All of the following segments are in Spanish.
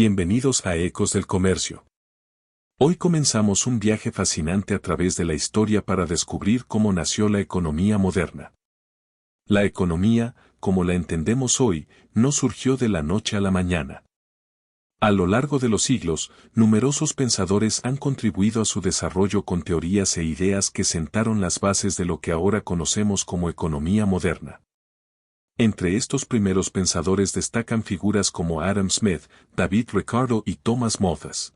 Bienvenidos a Ecos del Comercio. Hoy comenzamos un viaje fascinante a través de la historia para descubrir cómo nació la economía moderna. La economía, como la entendemos hoy, no surgió de la noche a la mañana. A lo largo de los siglos, numerosos pensadores han contribuido a su desarrollo con teorías e ideas que sentaron las bases de lo que ahora conocemos como economía moderna. Entre estos primeros pensadores destacan figuras como Adam Smith, David Ricardo y Thomas Malthus.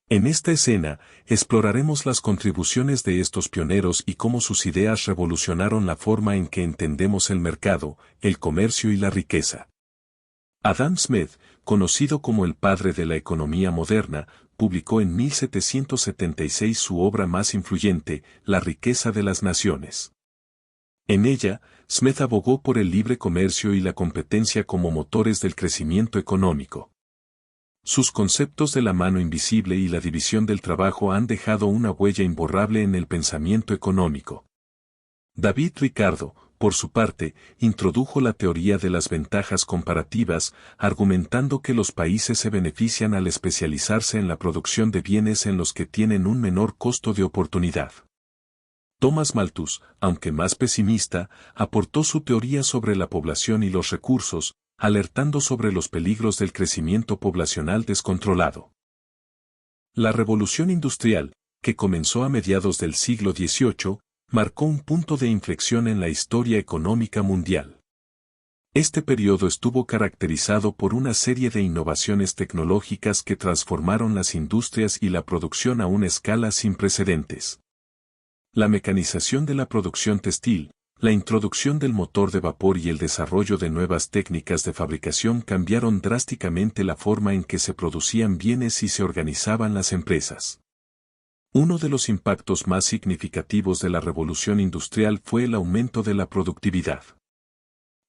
En esta escena, exploraremos las contribuciones de estos pioneros y cómo sus ideas revolucionaron la forma en que entendemos el mercado, el comercio y la riqueza. Adam Smith, conocido como el padre de la economía moderna, publicó en 1776 su obra más influyente, La riqueza de las naciones. En ella, Smith abogó por el libre comercio y la competencia como motores del crecimiento económico. Sus conceptos de la mano invisible y la división del trabajo han dejado una huella imborrable en el pensamiento económico. David Ricardo, por su parte, introdujo la teoría de las ventajas comparativas, argumentando que los países se benefician al especializarse en la producción de bienes en los que tienen un menor costo de oportunidad. Thomas Malthus, aunque más pesimista, aportó su teoría sobre la población y los recursos, alertando sobre los peligros del crecimiento poblacional descontrolado. La revolución industrial, que comenzó a mediados del siglo XVIII, marcó un punto de inflexión en la historia económica mundial. Este periodo estuvo caracterizado por una serie de innovaciones tecnológicas que transformaron las industrias y la producción a una escala sin precedentes. La mecanización de la producción textil, la introducción del motor de vapor y el desarrollo de nuevas técnicas de fabricación cambiaron drásticamente la forma en que se producían bienes y se organizaban las empresas. Uno de los impactos más significativos de la revolución industrial fue el aumento de la productividad.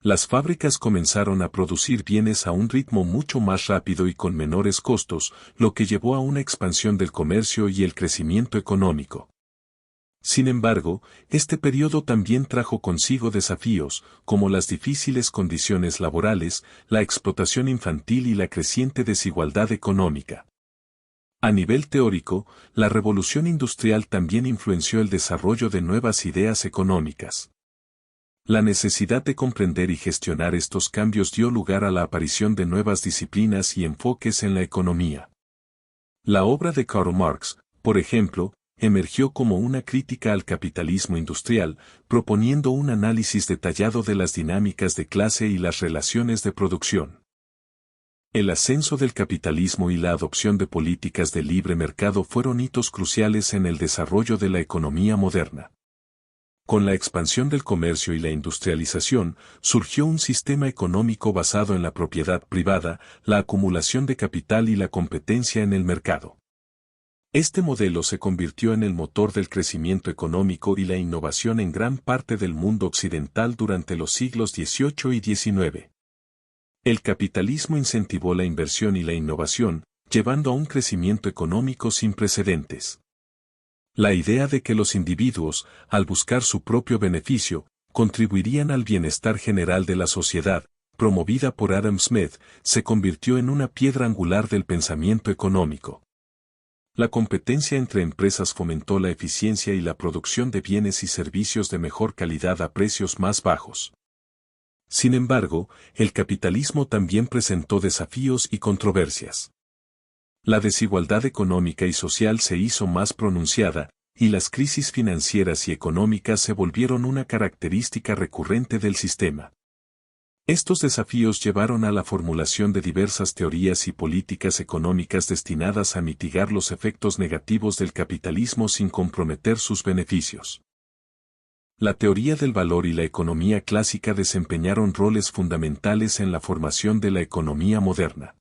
Las fábricas comenzaron a producir bienes a un ritmo mucho más rápido y con menores costos, lo que llevó a una expansión del comercio y el crecimiento económico. Sin embargo, este periodo también trajo consigo desafíos, como las difíciles condiciones laborales, la explotación infantil y la creciente desigualdad económica. A nivel teórico, la revolución industrial también influenció el desarrollo de nuevas ideas económicas. La necesidad de comprender y gestionar estos cambios dio lugar a la aparición de nuevas disciplinas y enfoques en la economía. La obra de Karl Marx, por ejemplo, emergió como una crítica al capitalismo industrial, proponiendo un análisis detallado de las dinámicas de clase y las relaciones de producción. El ascenso del capitalismo y la adopción de políticas de libre mercado fueron hitos cruciales en el desarrollo de la economía moderna. Con la expansión del comercio y la industrialización, surgió un sistema económico basado en la propiedad privada, la acumulación de capital y la competencia en el mercado. Este modelo se convirtió en el motor del crecimiento económico y la innovación en gran parte del mundo occidental durante los siglos XVIII y XIX. El capitalismo incentivó la inversión y la innovación, llevando a un crecimiento económico sin precedentes. La idea de que los individuos, al buscar su propio beneficio, contribuirían al bienestar general de la sociedad, promovida por Adam Smith, se convirtió en una piedra angular del pensamiento económico. La competencia entre empresas fomentó la eficiencia y la producción de bienes y servicios de mejor calidad a precios más bajos. Sin embargo, el capitalismo también presentó desafíos y controversias. La desigualdad económica y social se hizo más pronunciada, y las crisis financieras y económicas se volvieron una característica recurrente del sistema. Estos desafíos llevaron a la formulación de diversas teorías y políticas económicas destinadas a mitigar los efectos negativos del capitalismo sin comprometer sus beneficios. La teoría del valor y la economía clásica desempeñaron roles fundamentales en la formación de la economía moderna.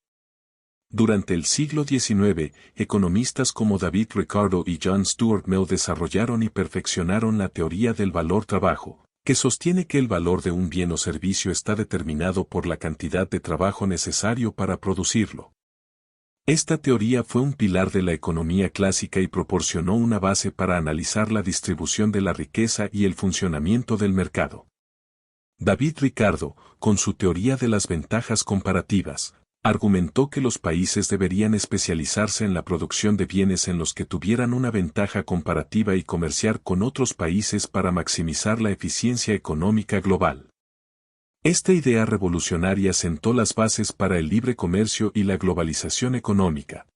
Durante el siglo XIX, economistas como David Ricardo y John Stuart Mill desarrollaron y perfeccionaron la teoría del valor-trabajo, que sostiene que el valor de un bien o servicio está determinado por la cantidad de trabajo necesario para producirlo. Esta teoría fue un pilar de la economía clásica y proporcionó una base para analizar la distribución de la riqueza y el funcionamiento del mercado. David Ricardo, con su teoría de las ventajas comparativas, Argumentó que los países deberían especializarse en la producción de bienes en los que tuvieran una ventaja comparativa y comerciar con otros países para maximizar la eficiencia económica global. Esta idea revolucionaria sentó las bases para el libre comercio y la globalización económica.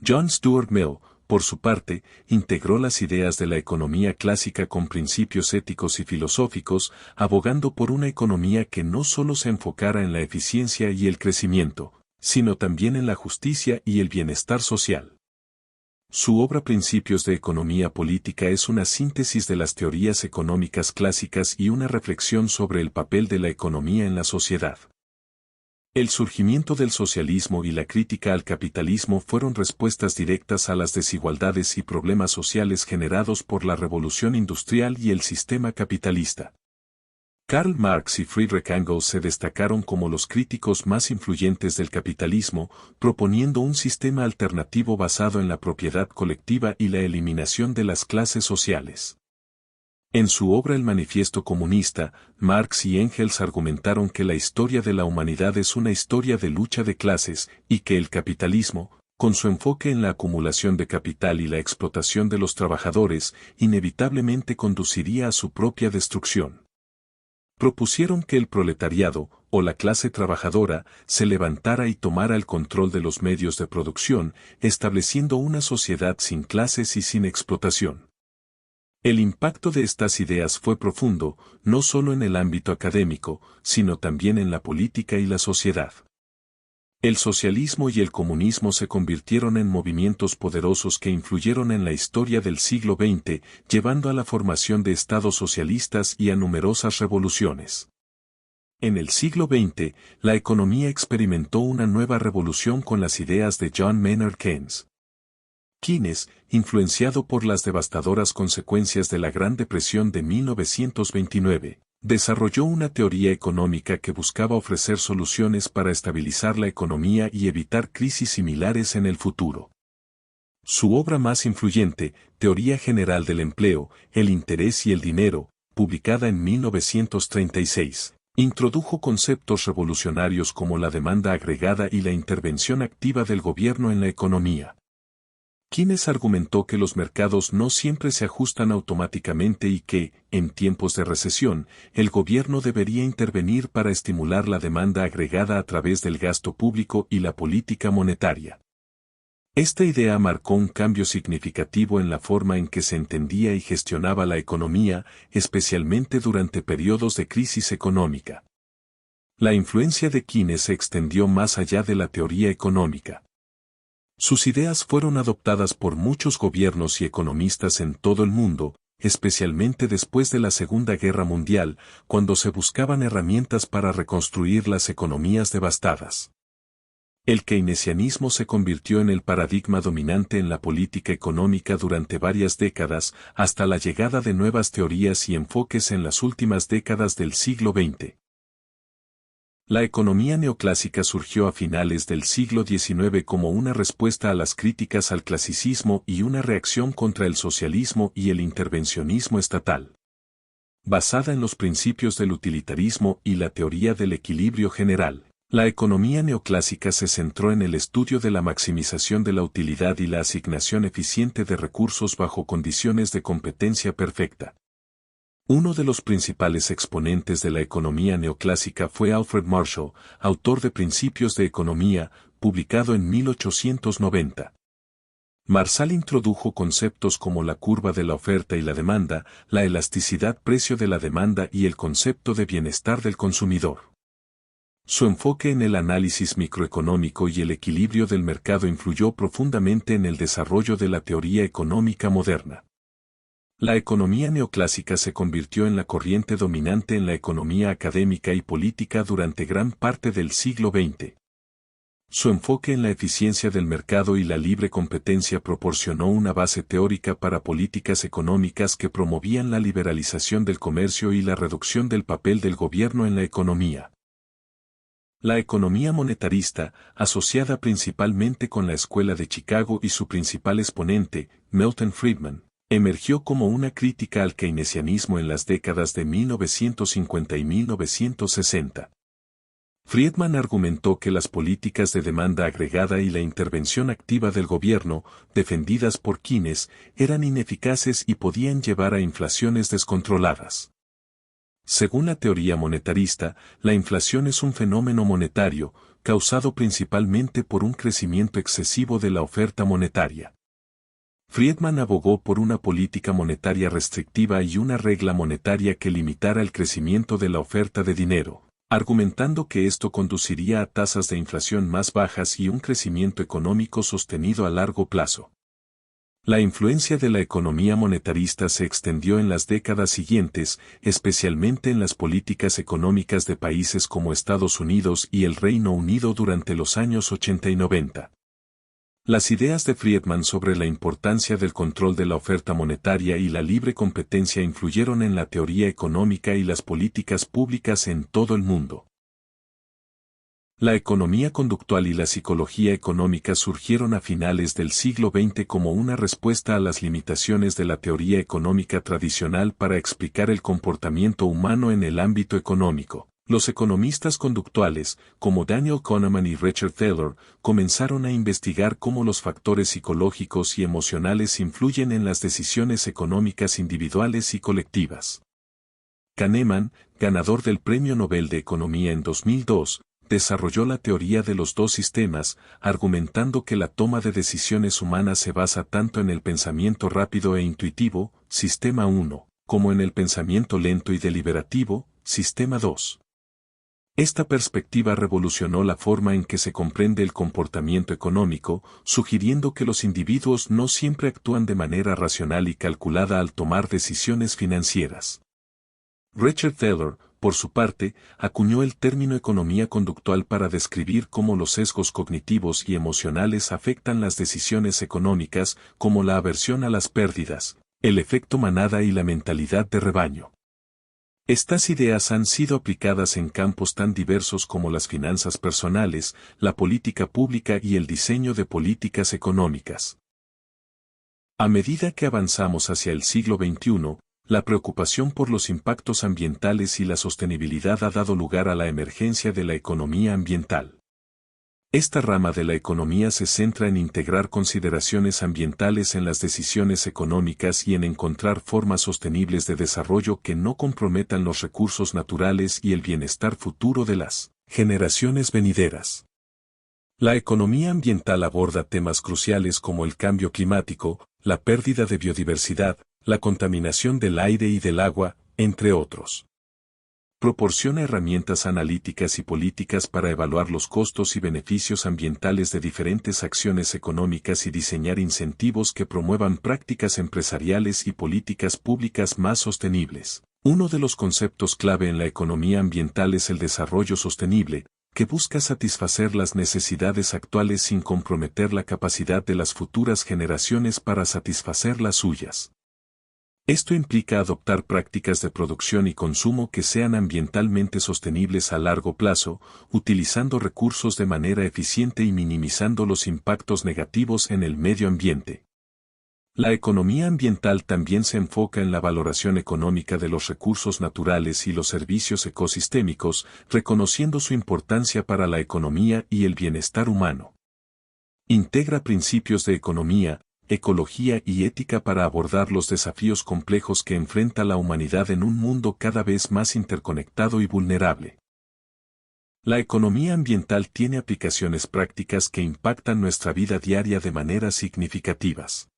John Stuart Mill, por su parte, integró las ideas de la economía clásica con principios éticos y filosóficos, abogando por una economía que no solo se enfocara en la eficiencia y el crecimiento, sino también en la justicia y el bienestar social. Su obra Principios de Economía Política es una síntesis de las teorías económicas clásicas y una reflexión sobre el papel de la economía en la sociedad. El surgimiento del socialismo y la crítica al capitalismo fueron respuestas directas a las desigualdades y problemas sociales generados por la revolución industrial y el sistema capitalista. Karl Marx y Friedrich Engels se destacaron como los críticos más influyentes del capitalismo, proponiendo un sistema alternativo basado en la propiedad colectiva y la eliminación de las clases sociales. En su obra El Manifiesto Comunista, Marx y Engels argumentaron que la historia de la humanidad es una historia de lucha de clases y que el capitalismo, con su enfoque en la acumulación de capital y la explotación de los trabajadores, inevitablemente conduciría a su propia destrucción. Propusieron que el proletariado, o la clase trabajadora, se levantara y tomara el control de los medios de producción, estableciendo una sociedad sin clases y sin explotación. El impacto de estas ideas fue profundo, no solo en el ámbito académico, sino también en la política y la sociedad. El socialismo y el comunismo se convirtieron en movimientos poderosos que influyeron en la historia del siglo XX, llevando a la formación de estados socialistas y a numerosas revoluciones. En el siglo XX, la economía experimentó una nueva revolución con las ideas de John Maynard Keynes. Keynes, influenciado por las devastadoras consecuencias de la Gran Depresión de 1929, desarrolló una teoría económica que buscaba ofrecer soluciones para estabilizar la economía y evitar crisis similares en el futuro. Su obra más influyente, Teoría General del Empleo, el Interés y el Dinero, publicada en 1936, introdujo conceptos revolucionarios como la demanda agregada y la intervención activa del gobierno en la economía. Keynes argumentó que los mercados no siempre se ajustan automáticamente y que, en tiempos de recesión, el gobierno debería intervenir para estimular la demanda agregada a través del gasto público y la política monetaria. Esta idea marcó un cambio significativo en la forma en que se entendía y gestionaba la economía, especialmente durante periodos de crisis económica. La influencia de Keynes se extendió más allá de la teoría económica. Sus ideas fueron adoptadas por muchos gobiernos y economistas en todo el mundo, especialmente después de la Segunda Guerra Mundial, cuando se buscaban herramientas para reconstruir las economías devastadas. El keynesianismo se convirtió en el paradigma dominante en la política económica durante varias décadas, hasta la llegada de nuevas teorías y enfoques en las últimas décadas del siglo XX. La economía neoclásica surgió a finales del siglo XIX como una respuesta a las críticas al clasicismo y una reacción contra el socialismo y el intervencionismo estatal. Basada en los principios del utilitarismo y la teoría del equilibrio general, la economía neoclásica se centró en el estudio de la maximización de la utilidad y la asignación eficiente de recursos bajo condiciones de competencia perfecta. Uno de los principales exponentes de la economía neoclásica fue Alfred Marshall, autor de Principios de Economía, publicado en 1890. Marshall introdujo conceptos como la curva de la oferta y la demanda, la elasticidad precio de la demanda y el concepto de bienestar del consumidor. Su enfoque en el análisis microeconómico y el equilibrio del mercado influyó profundamente en el desarrollo de la teoría económica moderna. La economía neoclásica se convirtió en la corriente dominante en la economía académica y política durante gran parte del siglo XX. Su enfoque en la eficiencia del mercado y la libre competencia proporcionó una base teórica para políticas económicas que promovían la liberalización del comercio y la reducción del papel del gobierno en la economía. La economía monetarista, asociada principalmente con la Escuela de Chicago y su principal exponente, Milton Friedman, emergió como una crítica al keynesianismo en las décadas de 1950 y 1960. Friedman argumentó que las políticas de demanda agregada y la intervención activa del gobierno, defendidas por Keynes, eran ineficaces y podían llevar a inflaciones descontroladas. Según la teoría monetarista, la inflación es un fenómeno monetario, causado principalmente por un crecimiento excesivo de la oferta monetaria. Friedman abogó por una política monetaria restrictiva y una regla monetaria que limitara el crecimiento de la oferta de dinero, argumentando que esto conduciría a tasas de inflación más bajas y un crecimiento económico sostenido a largo plazo. La influencia de la economía monetarista se extendió en las décadas siguientes, especialmente en las políticas económicas de países como Estados Unidos y el Reino Unido durante los años 80 y 90. Las ideas de Friedman sobre la importancia del control de la oferta monetaria y la libre competencia influyeron en la teoría económica y las políticas públicas en todo el mundo. La economía conductual y la psicología económica surgieron a finales del siglo XX como una respuesta a las limitaciones de la teoría económica tradicional para explicar el comportamiento humano en el ámbito económico. Los economistas conductuales, como Daniel Kahneman y Richard Thaler, comenzaron a investigar cómo los factores psicológicos y emocionales influyen en las decisiones económicas individuales y colectivas. Kahneman, ganador del Premio Nobel de Economía en 2002, desarrolló la teoría de los dos sistemas, argumentando que la toma de decisiones humanas se basa tanto en el pensamiento rápido e intuitivo, Sistema 1, como en el pensamiento lento y deliberativo, Sistema 2. Esta perspectiva revolucionó la forma en que se comprende el comportamiento económico, sugiriendo que los individuos no siempre actúan de manera racional y calculada al tomar decisiones financieras. Richard Thaler, por su parte, acuñó el término economía conductual para describir cómo los sesgos cognitivos y emocionales afectan las decisiones económicas, como la aversión a las pérdidas, el efecto manada y la mentalidad de rebaño. Estas ideas han sido aplicadas en campos tan diversos como las finanzas personales, la política pública y el diseño de políticas económicas. A medida que avanzamos hacia el siglo XXI, la preocupación por los impactos ambientales y la sostenibilidad ha dado lugar a la emergencia de la economía ambiental. Esta rama de la economía se centra en integrar consideraciones ambientales en las decisiones económicas y en encontrar formas sostenibles de desarrollo que no comprometan los recursos naturales y el bienestar futuro de las generaciones venideras. La economía ambiental aborda temas cruciales como el cambio climático, la pérdida de biodiversidad, la contaminación del aire y del agua, entre otros. Proporciona herramientas analíticas y políticas para evaluar los costos y beneficios ambientales de diferentes acciones económicas y diseñar incentivos que promuevan prácticas empresariales y políticas públicas más sostenibles. Uno de los conceptos clave en la economía ambiental es el desarrollo sostenible, que busca satisfacer las necesidades actuales sin comprometer la capacidad de las futuras generaciones para satisfacer las suyas. Esto implica adoptar prácticas de producción y consumo que sean ambientalmente sostenibles a largo plazo, utilizando recursos de manera eficiente y minimizando los impactos negativos en el medio ambiente. La economía ambiental también se enfoca en la valoración económica de los recursos naturales y los servicios ecosistémicos, reconociendo su importancia para la economía y el bienestar humano. Integra principios de economía, ecología y ética para abordar los desafíos complejos que enfrenta la humanidad en un mundo cada vez más interconectado y vulnerable. La economía ambiental tiene aplicaciones prácticas que impactan nuestra vida diaria de maneras significativas.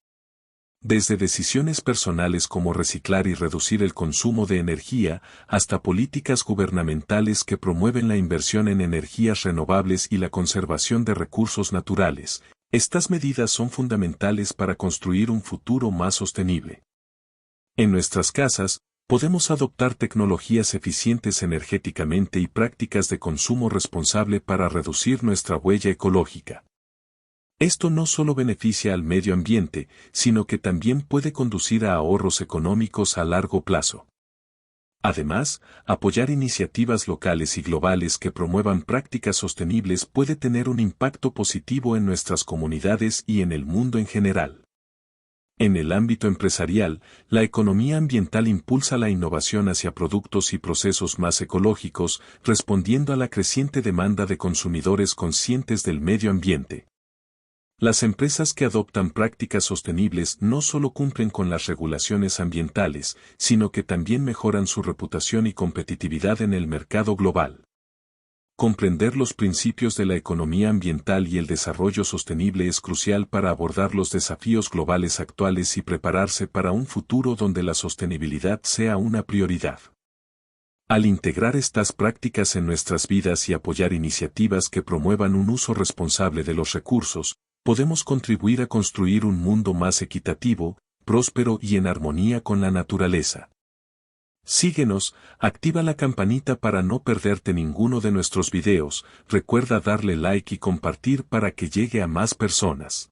Desde decisiones personales como reciclar y reducir el consumo de energía, hasta políticas gubernamentales que promueven la inversión en energías renovables y la conservación de recursos naturales. Estas medidas son fundamentales para construir un futuro más sostenible. En nuestras casas, podemos adoptar tecnologías eficientes energéticamente y prácticas de consumo responsable para reducir nuestra huella ecológica. Esto no solo beneficia al medio ambiente, sino que también puede conducir a ahorros económicos a largo plazo. Además, apoyar iniciativas locales y globales que promuevan prácticas sostenibles puede tener un impacto positivo en nuestras comunidades y en el mundo en general. En el ámbito empresarial, la economía ambiental impulsa la innovación hacia productos y procesos más ecológicos, respondiendo a la creciente demanda de consumidores conscientes del medio ambiente. Las empresas que adoptan prácticas sostenibles no solo cumplen con las regulaciones ambientales, sino que también mejoran su reputación y competitividad en el mercado global. Comprender los principios de la economía ambiental y el desarrollo sostenible es crucial para abordar los desafíos globales actuales y prepararse para un futuro donde la sostenibilidad sea una prioridad. Al integrar estas prácticas en nuestras vidas y apoyar iniciativas que promuevan un uso responsable de los recursos, podemos contribuir a construir un mundo más equitativo, próspero y en armonía con la naturaleza. Síguenos, activa la campanita para no perderte ninguno de nuestros videos, recuerda darle like y compartir para que llegue a más personas.